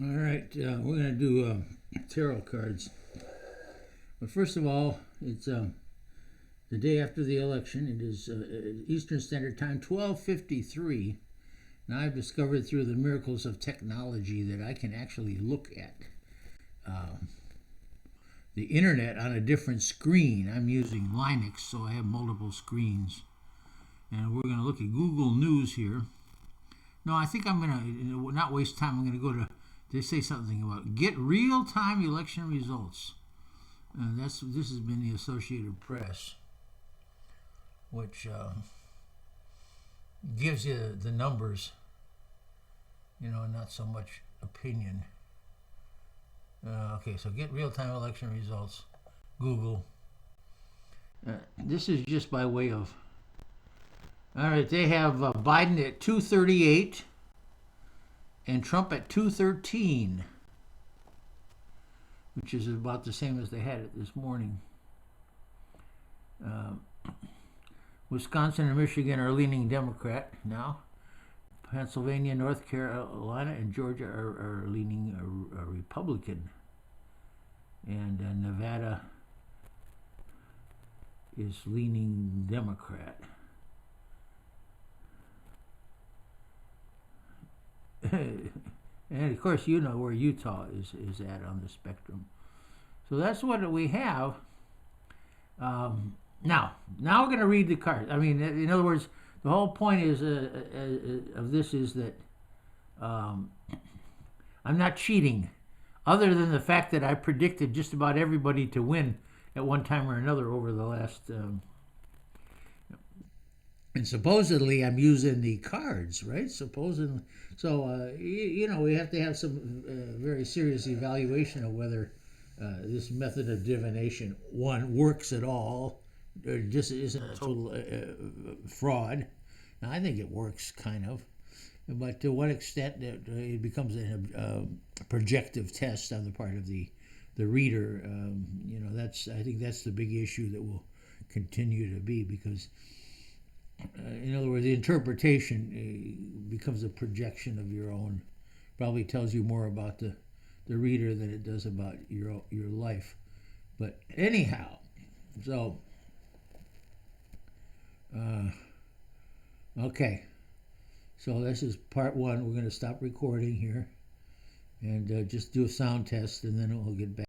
All right, we're going to do tarot cards. But first of all, it's the day after the election. It is Eastern Standard Time, 12:53. Now I've discovered through the miracles of technology that I can actually look at the internet on a different screen. I'm using Linux, so I have multiple screens. And we're going to look at Google News here. No, I think I'm going to not waste time. I'm going to go to, they say something about get real-time election results. This has been the Associated Press, which gives you the numbers, not so much opinion. Okay, so get real-time election results, Google. This is just by way of, all right, they have Biden at 238 and Trump at 213, which is about the same as they had it this morning. Wisconsin and Michigan are leaning Democrat now. Pennsylvania, North Carolina, and Georgia are leaning a Republican. And Nevada is leaning Democrat. And of course, you know where Utah is at on the spectrum. So that's what we have. Now we're going to read the cards. I mean, in other words, the whole point is of this is that I'm not cheating, other than the fact that I predicted just about everybody to win at one time or another over the last. And supposedly I'm using the cards, right? Supposedly, so we have to have some very serious evaluation of whether this method of divination, one, works at all, or just isn't a total fraud. Now, I think it works, kind of, but to what extent it becomes a projective test on the part of the reader, I think that's the big issue that will continue to be, because in other words, the interpretation becomes a projection of your own. Probably tells you more about the reader than it does about your life. But anyhow, so okay. So this is part one. We're going to stop recording here and just do a sound test, and then we'll get back.